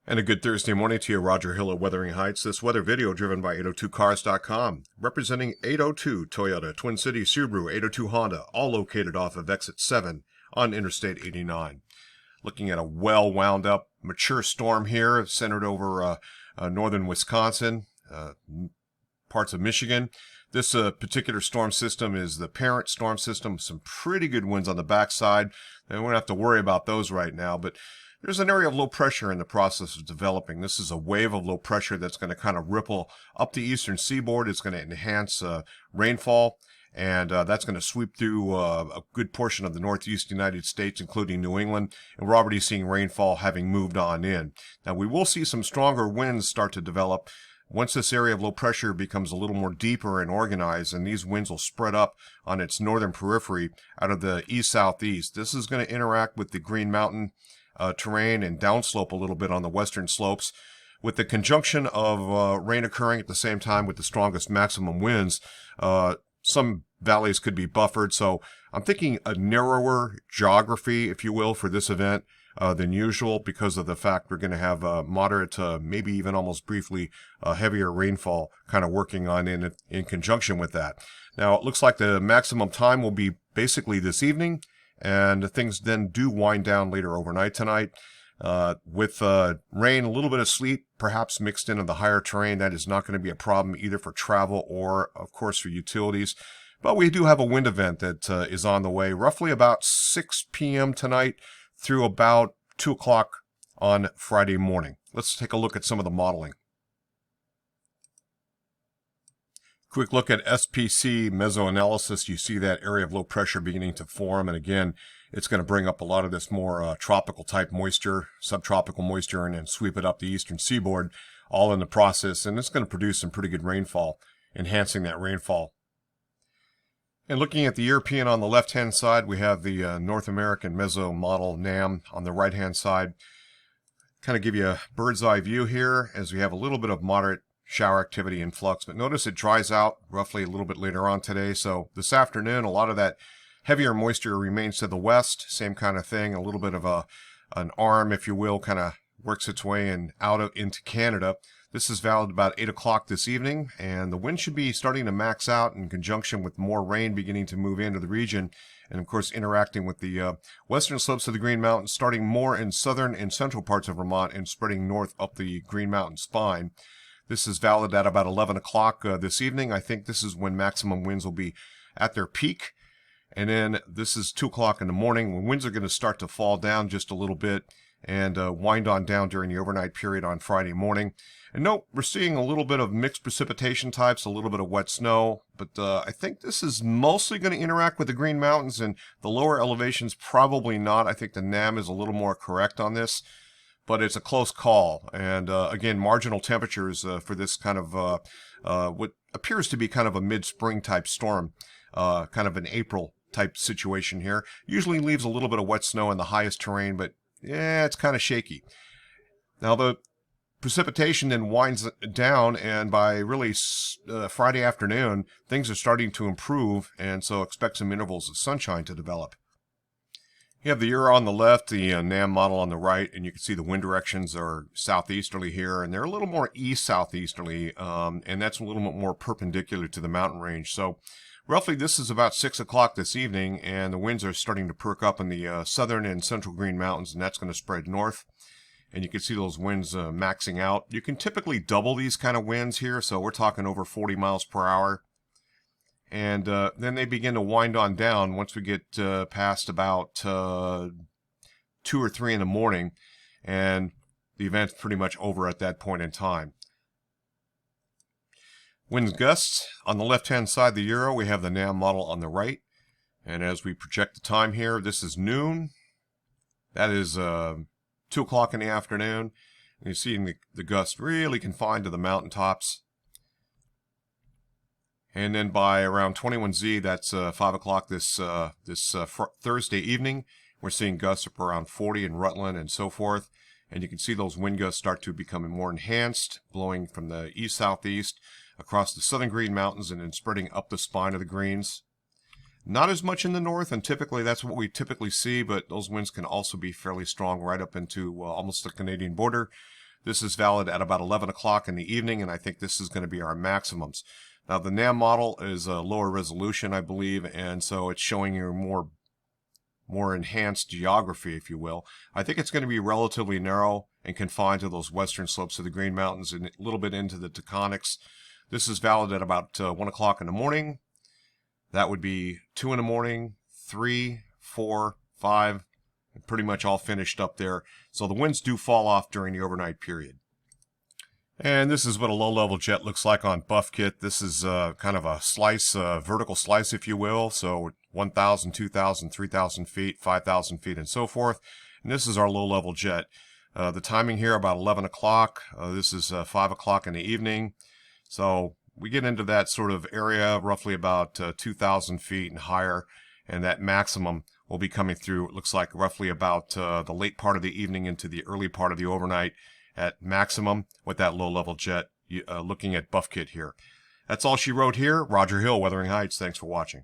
And a good Thursday morning to you, Roger Hill of Wuthering Heights. This weather video driven by 802cars.com, representing 802 Toyota, Twin Cities Subaru, 802 Honda, all located off of exit 7 on Interstate 89. Looking at a well-wound up, mature storm here, centered over northern Wisconsin, parts of Michigan. This particular storm system is the parent storm system. Some pretty good winds on the backside, and we don't have to worry about those right now, but there's an area of low pressure in the process of developing. This is a wave of low pressure that's going to kind of ripple up the eastern seaboard. It's going to enhance rainfall, and that's going to sweep through a good portion of the northeast United States, including New England, and we're already seeing rainfall having moved on in. Now, we will see some stronger winds start to develop once this area of low pressure becomes a little more deeper and organized, and these winds will spread up on its northern periphery out of the east-southeast. This is going to interact with the Green Mountain terrain and downslope a little bit on the western slopes. With the conjunction of rain occurring at the same time with the strongest maximum winds, some valleys could be buffered. So I'm thinking a narrower geography, if you will, for this event than usual, because of the fact we're going to have moderate, maybe even almost briefly heavier rainfall kind of working on in conjunction with that. Now, it looks like the maximum time will be basically this evening, and things then do wind down later overnight tonight. With rain, a little bit of sleet, perhaps mixed into the higher terrain. That is not going to be a problem either for travel or, of course, for utilities. But we do have a wind event that is on the way, roughly about 6 p.m. tonight through about 2 o'clock on Friday morning. Let's take a look at some of the modeling. Quick look at SPC mesoanalysis. You see that area of low pressure beginning to form, and again, it's going to bring up a lot of this more tropical type moisture, subtropical moisture, and then sweep it up the eastern seaboard, all in the process, and it's going to produce some pretty good rainfall, enhancing that rainfall. And looking at the European on the left-hand side, we have the North American meso model NAM on the right-hand side. Kind of give you a bird's eye view here as we have a little bit of moderate shower activity in flux, but notice it dries out roughly a little bit later on today. So this afternoon, a lot of that heavier moisture remains to the west. Same kind of thing, a little bit of an arm, if you will, kind of works its way into Canada. This is valid about 8 o'clock this evening, and the wind should be starting to max out in conjunction with more rain beginning to move into the region, and of course interacting with the western slopes of the Green Mountains, starting more in southern and central parts of Vermont and spreading north up the Green Mountain spine. This is valid at about 11 o'clock this evening. I think this is when maximum winds will be at their peak. And then this is 2 o'clock in the morning when winds are going to start to fall down just a little bit and wind on down during the overnight period on Friday morning. And note, we're seeing a little bit of mixed precipitation types, a little bit of wet snow, but I think this is mostly going to interact with the Green Mountains, and the lower elevations probably not. I think the NAM is a little more correct on this, but it's a close call. And again, marginal temperatures for this kind of what appears to be kind of a mid-spring type storm, kind of an April type situation here. Usually leaves a little bit of wet snow in the highest terrain, but yeah, it's kind of shaky. Now the precipitation then winds down, and by really Friday afternoon, things are starting to improve, and so expect some intervals of sunshine to develop. You have the Euro on the left, the NAM model on the right, and you can see the wind directions are southeasterly here, and they're a little more east-southeasterly, and that's a little bit more perpendicular to the mountain range. So roughly this is about 6 o'clock this evening, and the winds are starting to perk up in the southern and central Green Mountains, and that's going to spread north. And you can see those winds maxing out. You can typically double these kind of winds here, so we're talking over 40 miles per hour. And then they begin to wind on down once we get past about 2 or 3 in the morning, and the event's pretty much over at that point in time. Winds gusts on the left-hand side of the Euro, we have the NAM model on the right. And as we project the time here, this is noon. That is 2 o'clock in the afternoon. And you're seeing the gust really confined to the mountaintops. And then by around 21Z, that's 5 o'clock this Thursday evening, we're seeing gusts up around 40 in Rutland and so forth. And you can see those wind gusts start to become more enhanced, blowing from the east-southeast across the southern Green Mountains and then spreading up the spine of the Greens. Not as much in the north, and typically that's what we typically see, but those winds can also be fairly strong right up into almost the Canadian border. This is valid at about 11 o'clock in the evening, and I think this is going to be our maximums. Now, the NAM model is a lower resolution, I believe, and so it's showing you more enhanced geography, if you will. I think it's going to be relatively narrow and confined to those western slopes of the Green Mountains and a little bit into the Taconics. This is valid at about 1 o'clock in the morning. That would be 2 in the morning, 3, 4, 5, and pretty much all finished up there. So the winds do fall off during the overnight period. And this is what a low-level jet looks like on Buff Kit. This is kind of a slice, vertical slice, if you will. So 1,000, 2,000, 3,000 feet, 5,000 feet, and so forth. And this is our low-level jet. The timing here about 11 o'clock. This is 5 o'clock in the evening. So we get into that sort of area, roughly about 2,000 feet and higher. And that maximum will be coming through, it looks like roughly about the late part of the evening into the early part of the overnight at maximum with that low-level jet, looking at Buff Kit here. That's all she wrote here. Roger Hill, Wuthering Heights. Thanks for watching.